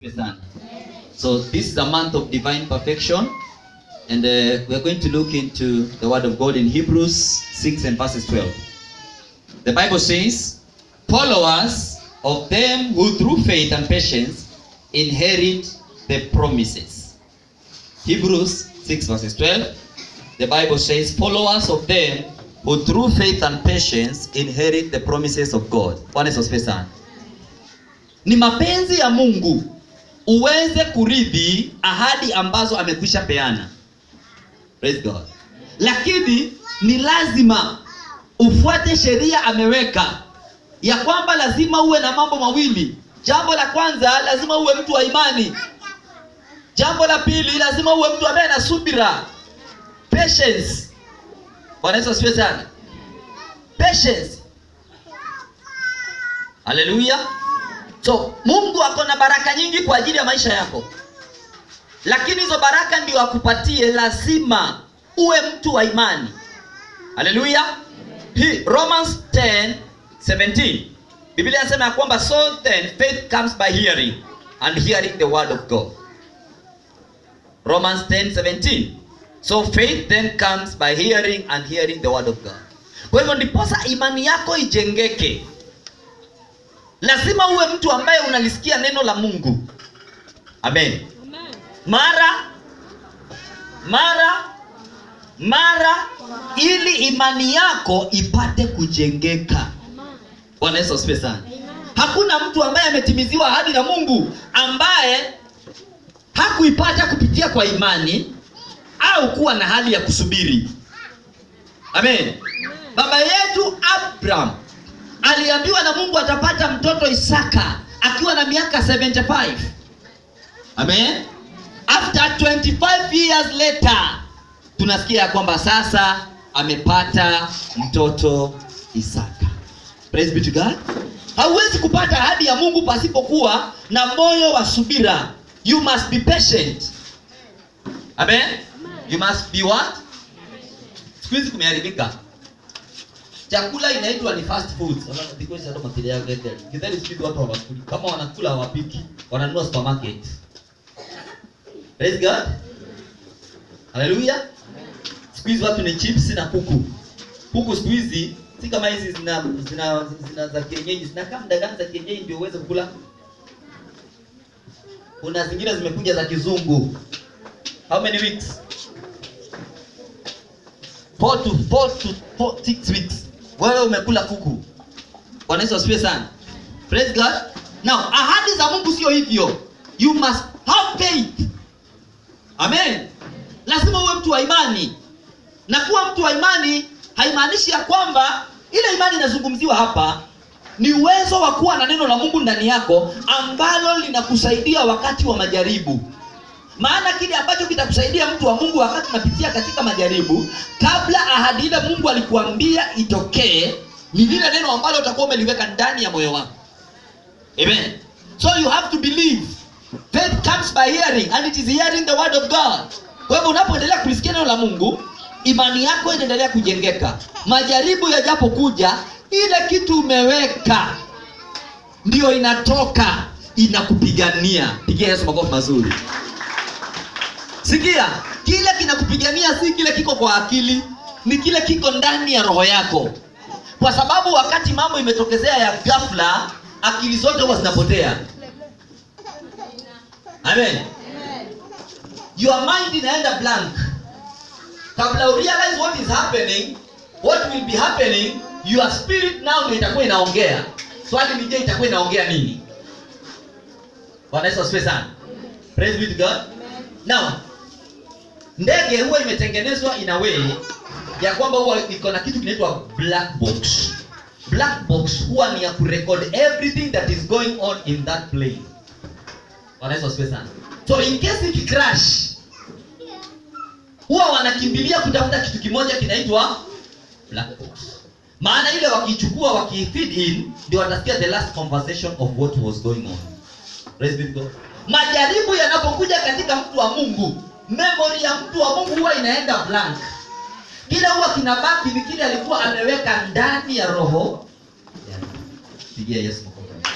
So this is a month of divine perfection, and we're going to look into the word of God in Hebrews 6 and verses 12. The Bible says, followers of them who through faith and patience inherit the promises. Hebrews 6 verses 12. The Bible says, followers of them who through faith and patience inherit the promises of God. Bwana Yesu asifiwe sana. Ni mapenzi ya Mungu uweze kurithi ahadi ambazo amekwisha peana. Praise God. Lakini ni lazima ufuate sheria ameweka ya kwamba lazima uwe na mambo mawili. Jambo la kwanza, lazima uwe mtu wa imani. Jambo la pili, lazima uwe mtu ambaye ana subira. Patience. Bwana Yesu asifiwe sana. Patience. Hallelujah. So, Mungu ako na baraka nyingi kwa ajili ya maisha yako. Lakini hizo baraka ndio akupatie, lazima uwe mtu wa imani. Hallelujah. Romans 10:17. Biblia inasema ya kwamba so then faith comes by hearing and hearing the word of God. Romans 10:17. So faith then comes by hearing and hearing the word of God. Kwa hivyo ndiposa imani yako ijengeke, lazima uwe mtu ambaye unalisikia neno la Mungu. Amen. Mara ili imani yako ipate kujengeka. Bwana Yesu asifiwe sana. Hakuna mtu ambaye ametimiziwa ahadi na Mungu ambaye hakuipata kupitia kwa imani au kuwa na hali ya kusubiri. Amen. Baba yetu Abraham aliambiwa na Mungu atapata mtoto Isaka akiwa na miaka 75. Amen. After 25 years later, tunasikia kwamba sasa amepata mtoto Isaka. Praise be to God. Hauwezi kupata ahadi ya Mungu pasipokuwa na moyo wa subira. You must be patient. Amen. You must be what? Siku hizi kumeharibika. Chakula inaitwa ni fast food. Because hata material yake ndio. Kidhani siku watu hawakuli. Kama wanakula hawapiki, wananunua supermarket. Praise God. Hallelujah. Siku hizi watu ni chips na kuku. Kuku siku hizi si kama hizi zina za kienyeji. Zina kama dagaa za kienyeji ndio uweze kula. Kuna zingine zimekuja za kizungu. How many weeks? 4 to 6 weeks. Wewe umekula kuku. Bwana Yesu asifiwe sana. Praise God. Now, ahadi za Mungu sio hivyo. You must have faith. Amen. Lazima uwe mtu wa imani. Na kuwa mtu wa imani haimaanishi ya kwamba ile imani inazungumziwa hapa ni uwezo wa kuwa na neno la Mungu ndani yako ambalo linakusaidia wakati wa majaribu. Maana kile ambacho kitakusaidia mtu wa Mungu wakati unapitia katika majaribu, kabla ahadi ile Mungu alikuambia itokee, ni lile neno ambalo utakuwa umeliweka ndani ya moyo wako. Amen. So you have to believe. Faith comes by hearing, and it is hearing the word of God. Kwa hivyo unapoendelea kulisikia neno la Mungu, imani yako inaendelea kujengeka. Majaribu yajapokuja, ile kitu umeweka ndio inatoka, inakupigania. Pigia Yesu makofi mazuri. Sikia, kile kinakupigania si kile kiko kwa akili, ni kile kiko ndani ya roho yako. Kwa sababu wakati mambo imetokezea ya ghafla, akili zote huwa zinapotea. Amen. Your mind inaenda blank. Kabla you realize what is happening, what will be happening, your spirit now ndio itakuwa inaongea. Swali ni je, itakuwa inaongea nini? Bwana Yesu asifiwe sana. Praise be to God. Now, ndege huwa imetengenezwa in a way ya kwamba huwa iko na kitu kinaitwa black box. Black box huwa ni ya kurecord everything that is going on in that plane. Bwana Yesu asifiwe sana. So in case it crash, huwa wanakimbilia kutafuta kitu kimoja kinaitwa black box. Maana ile wakichukua wakifeed in, ndio watasikia the last conversation of what was going on. Praise be to God. Majaribu yanapokuja katika mtu wa Mungu, memory ya mtu wa Mungu huwa inaenda blank. Kile huwa kinabaki ni kile alikuwa ameweka ndani ya roho. Pigia Yesu makofi.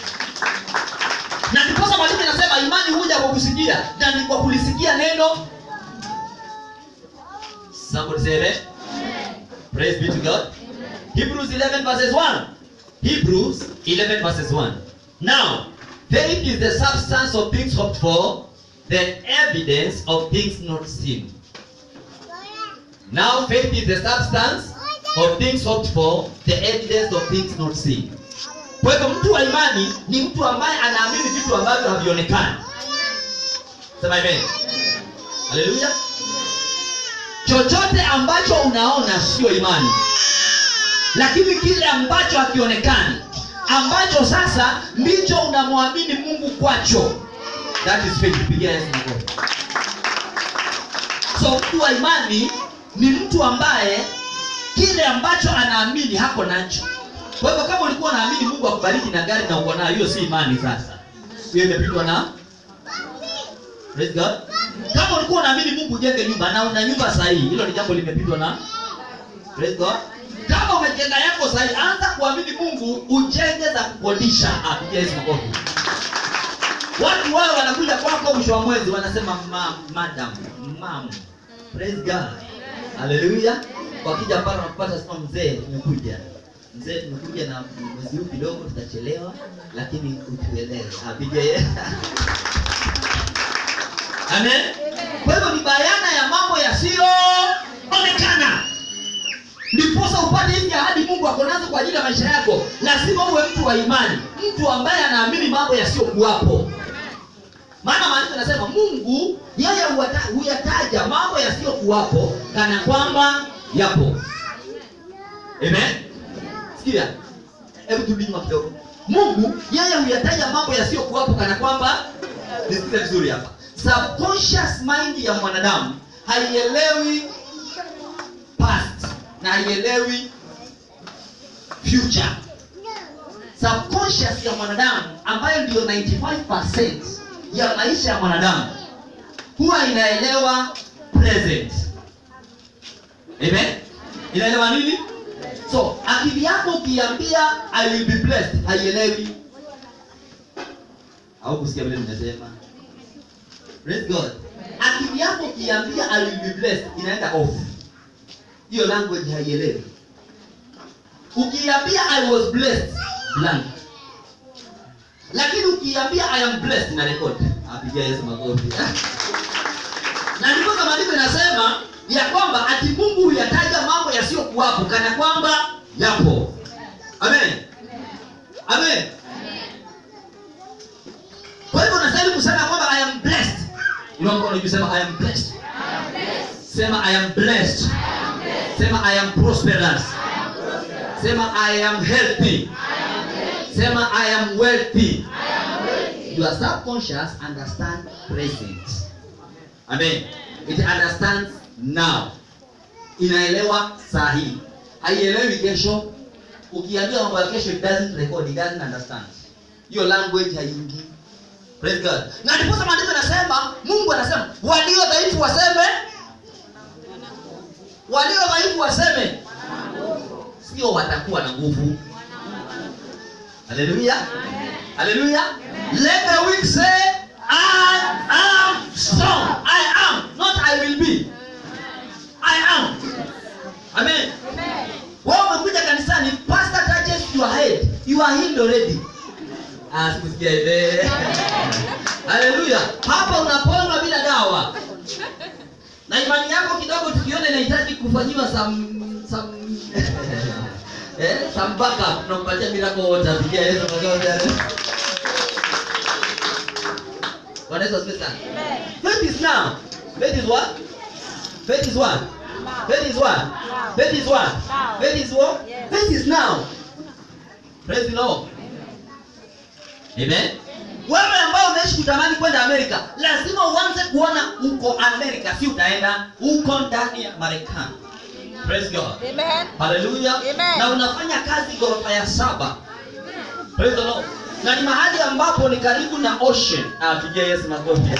Na ndiposa mwalimu anasema imani huja kwa kusikia, na ni kwa kulisikia neno. Somebody say amen. Praise be to God. Hebrews 11 verses 1. Hebrews 11 verses 1. Now, faith is the substance of things hoped for, the evidence of things not seen. Now, faith is the substance of things hoped for, the evidence of things not seen. Kwa hivyo mtu wa imani ni mtu ambaye anaamini vitu ambavyo havionekani. Sema amen. Haleluya. Chochote ambacho unaona sio imani. Lakini kile ambacho hakionekani, ambacho sasa ndicho unamwamini Mungu kwacho, that is faith. Pigia Yesu makofi. So mtu wa imani ni mtu ambaye kile ambacho anaamini hako nacho. Kwa hivyo kama ulikuwa unaamini Mungu akubariki na gari na uko nayo, hiyo si imani sasa. Hiyo imepitwa na praise God. Kama ulikuwa unaamini Mungu ujenge nyumba na una nyumba sahihi, hilo ni jambo limepitwa na praise God. Kama umejenga yako sahihi, anza kuamini Mungu ujenge za kukodisha. Pigia Yesu makofi. Watu wao wanakuja kwako mwisho wa mwezi wanasema madam, mom. Praise God. Hallelujah. Wakija pale wanapata sema mzee tumekuja. Mzee tumekuja na mwezi huu kidogo tutachelewa, lakini utuelewe. Pigia Yesu. Amen. Kwa hivyo ni bayana ya mambo yasiyoonekana. Ndiposa upate hizi ahadi Mungu ako nazo kwa ajili ya maisha yako. Lazima uwe mtu wa imani, mtu ambaye anaamini mambo yasiyokuwapo. Maana maandiko yanasema Mungu yeye huyataja mambo yasiyokuwapo kana kwamba yapo. Amen. Sikia. Hebu turudi nyuma kidogo. Mungu yeye huyataja mambo yasiyokuwapo kana kwamba, nisikize vizuri hapa. Subconscious mind ya mwanadamu haielewi past na haielewi future. Subconscious ya mwanadamu ambayo ndio 95% ya maisha ya mwanadamu huwa inaelewa present. Amen. Inaelewa nini? So, akili yako ukiambia I will be blessed, haielewi. Au kusikia vile nimesema? Praise God. Akili yako ukiambia I will be blessed, inaenda off. Hiyo language haielewi. Ukiambia I was blessed, blank. Lakini ukiambia I am blessed, ina record. Pigia Yesu makofi. Na ndipo kama maandiko yanasema ya kwamba ati Mungu huyataja mambo yasiyokuwapo kana kwamba yapo. Amen. Amen. Kwa hivyo unastahili kusema kwamba I am blessed. Unaomba unajisema I am blessed. Sema I am blessed. Sema I am prosperous. Sema I am healthy. Sema I am wealthy. Your subconscious understand present. Amen. It understands now. Inaelewa sahi. Haielewi kesho. Ukiambia mambo ya kesho, it doesn't record, it doesn't understand. Your language haingii. Praise God. Na ndipo maandiko yanasema, Mungu anasema, walio dhaifu waseme. Walio dhaifu waseme. Sio watakuwa na nguvu. Hallelujah. Hallelujah. Let the weak say, I am strong. I am, not I will be. I am. Amen. Wewe umekuja kanisani, pastor touches your head, you are healed already. Asikusikia ile. Hallelujah. Hapa unaponywa bila dawa. Na imani yako kidogo tukiona inahitaji kufanyiwa some backup, tunampatia miracle water. Pigia Yesu makofi. Bwana Yesu asifiwe sana. Faith is now. Faith is what? Faith is what? Faith is what? Faith is what? Faith is what? Faith is now. Praise the Lord. Amen. Wewe ambao unaishi kutamani kwenda Amerika, lazima uanze kuona uko Amerika, si utaenda uko ndani ya Marekani. Praise God. Amen. Hallelujah. Amen. Na unafanya kazi ghorofa ya 7. Praise the Lord. Na ni mahali ambapo ni karibu na ocean. Pigia Yesu makofi.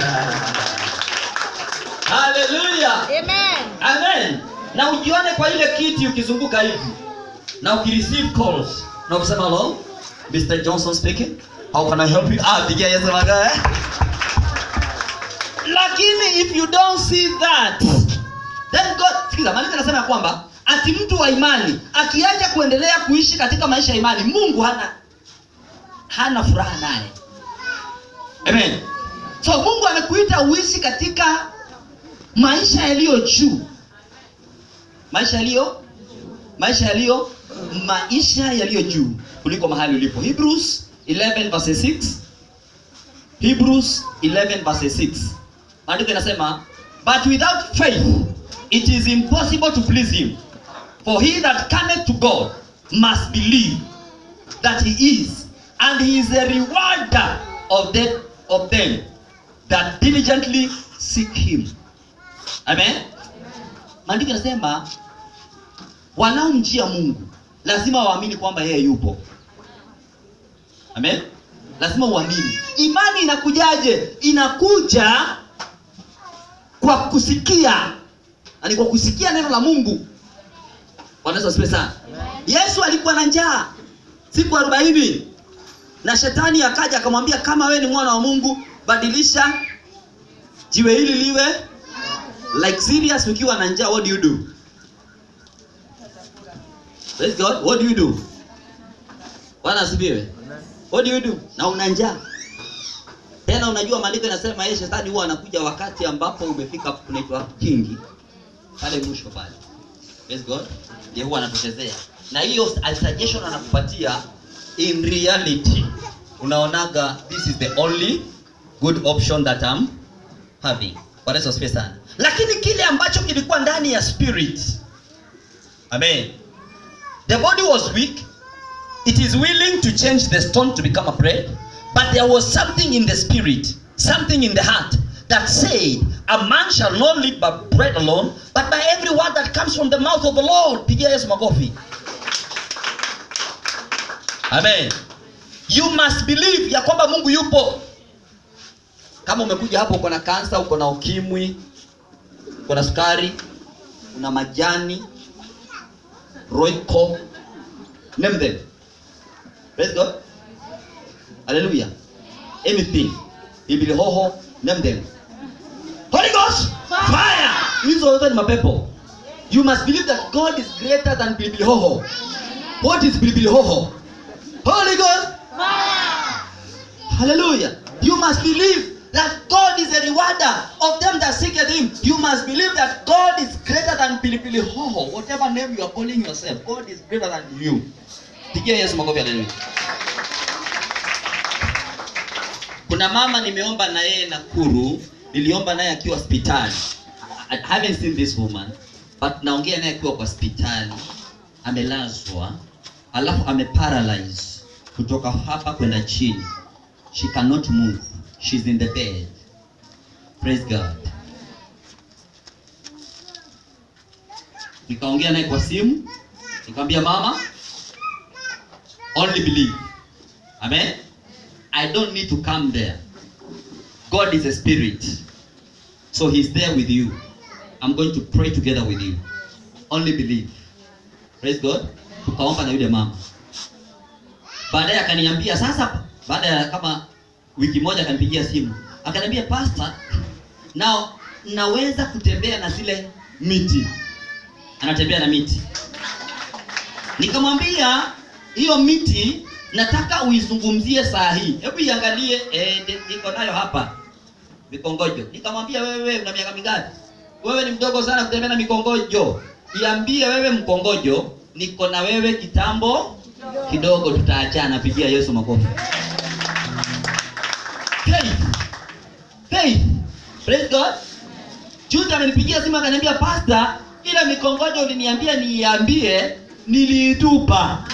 Hallelujah. Amen. Amen. Na ujione kwa ile kiti ukizunguka hivi. Na ukireceive calls. Na ukisema hello, Mr. Johnson speaking. How can I help you? Pigia Yesu makofi. Lakini if you don't see that, then God, sikiza, maandiko yanasema kwamba ati mtu wa imani akiacha kuendelea kuishi katika maisha ya imani, Mungu hana furaha naye. Amen. So Mungu amekuita uishi katika maisha yaliyo juu. Maisha yaliyo juu kuliko mahali ulipo. Hebrews 11 verse 6. Hebrews 11 verse 6. Maandiko yanasema, but without faith it is impossible to please him. For he that cometh to God must believe that he is, and he is a rewarder of them that diligently seek him. Amen. Maandiko yanasema wanaomjia Mungu lazima waamini kwamba yeye yupo. Amen. Lazima uamini. Imani inakujaje? Inakuja kwa kusikia. Yaani kwa kusikia neno la Mungu. Bwana Yesu asifiwe sana. Yesu alikuwa na njaa siku 40. Na shetani akaja akamwambia, kama wewe ni mwana wa Mungu, badilisha jiwe hili liwe like serious. Ukiwa na njaa, what do you do? Praise God. What do you do? Bwana asifiwe. What do you do? Na una njaa. Tena unajua maandiko yanasema yeye shetani huwa anakuja wakati ambapo umefika kunaitwa kingi. Pale mwisho pale. Praise God. Yeye huwa anatoshezea. Na hiyo suggestion anakupatia, in reality unaonaga this is the only good option that I'm having. Bwana Yesu asifiwe sana. Lakini kile ambacho kilikuwa ndani ya spirit. Amen. The body was weak. It is willing to change the stone to become a bread. But there was something in the spirit, something in the heart that said, a man shall not live by bread alone, but by every word that comes from the mouth of the Lord. Pigia Yesu makofi. Amen. You must believe ya kwamba Mungu yupo. Kama umekuja hapo uko na kansa, uko na ukimwi, uko na sukari, una majani, roiko, name them. Praise God. Hallelujah. Anything. Bibili hoho, name them. Holy Ghost, fire. Hizo zote ni mapepo. You must believe that God is greater than bibili hoho. What is bibili hoho? Holy Ghost, fire. Hallelujah. You must believe that God is a rewarder of them that seek him. You must believe that God is greater than pilipili hoho. Whatever name you are calling yourself, God is greater than you. Pigia Yesu makofi. Hallelujah. Kuna mama nimeomba na yeye Nakuru, niliomba naye akiwa hospitali. I haven't seen this woman, but naongea naye akiwa kwa hospitali. Amelazwa, alafu ameparalyze kutoka hapa kwenda chini. She cannot move. She's in the bed. Praise God. Nikaongea naye kwa simu, nikamwambia mama, only believe. Amen. I don't need to come there. God is a spirit. So he's there with you. I'm going to pray together with you. Only believe. Praise God. Tukaomba na yule mama. Baadaye akaniambia sasa, baada ya kama wiki moja akanipigia simu. Akaniambia, pastor, now naweza kutembea na zile miti. Anatembea na miti. Nikamwambia hiyo miti nataka uizungumzie saa hii. Hebu iangalie, niko nayo hapa. Mikongojo. Nikamwambia, wewe una miaka mingapi? Wewe ni mdogo sana kutembea na mikongojo. Iambie wewe mkongojo, niko na wewe kitambo kidogo, tutaachana. Pigia Yesu makofi. Faith. Praise God. Juzi amenipigia simu akaniambia, pastor, ile mikongojo uliniambia niiambie, niliitupa.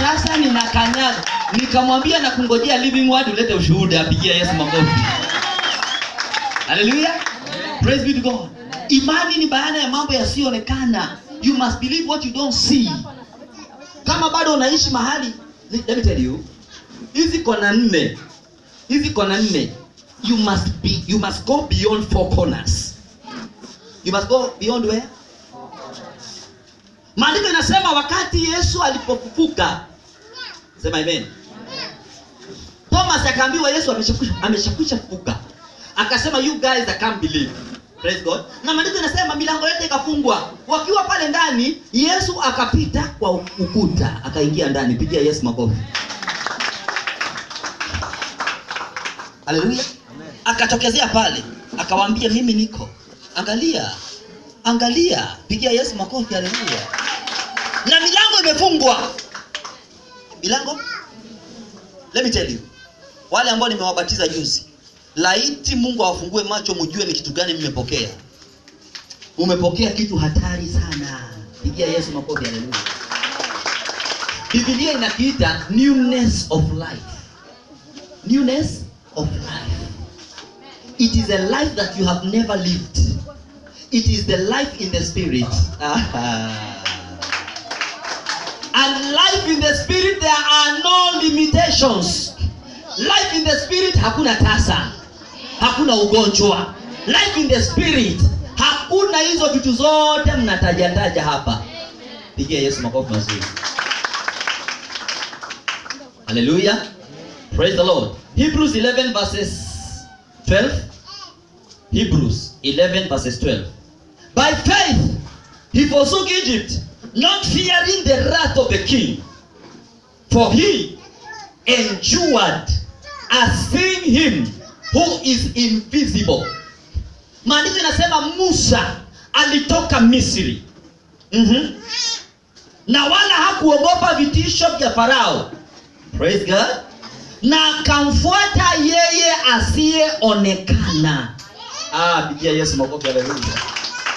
Sasa ninakanyaga. Nikamwambia na kungojea living word ulete ushuhuda. Apigia Yesu makofi. Hallelujah. Praise be to God. Imani ni bayana ya mambo yasiyoonekana. You must believe what you don't see. Kama bado unaishi mahali, let me tell you, hizi kona nne. You must go beyond four corners. You must go beyond where? Maandiko inasema wakati Yesu alipofufuka, sema amen. Thomas akaambiwa Yesu ameshakwisha fufuka. Akasema you guys I can't believe. Praise God. Na maandiko yanasema milango yote ikafungwa. Wakiwa pale ndani, Yesu akapita kwa ukuta, akaingia ndani. Pigia Yesu makofi. Haleluya. Akatokezea pale, akawaambia mimi niko. Angalia. Angalia. Pigia Yesu makofi. Haleluya. Na milango imefungwa. Milango? Let me tell you. Wale ambao nimewabatiza juzi, laiti Mungu awafungue macho mjue ni kitu gani mmepokea. Umepokea kitu hatari sana. Pigia Yesu makofi. Haleluya. Biblia inakiita newness of life. Newness of life. It is a life that you have never lived. It is the life in the spirit. And life in the spirit, there are no limitations. Life in the spirit, hakuna tasa, hakuna ugonjwa. Life in the spirit, hakuna hizo vitu zote mnataja hapa. Pigia Yesu makofi mazuri. Hallelujah. Praise the Lord. Hebrews 11 verses 12. Hebrews 11 verses 12. By faith he forsook Egypt, not fearing the wrath of the king, for he endured as seeing him who is invisible. Maandiko inasema Musa alitoka Misri. Na wala hakuogopa vitisho vya Farao. Praise God. Na akamfuata yeye asiyeonekana. Pigia Yesu makofi. Haleluya.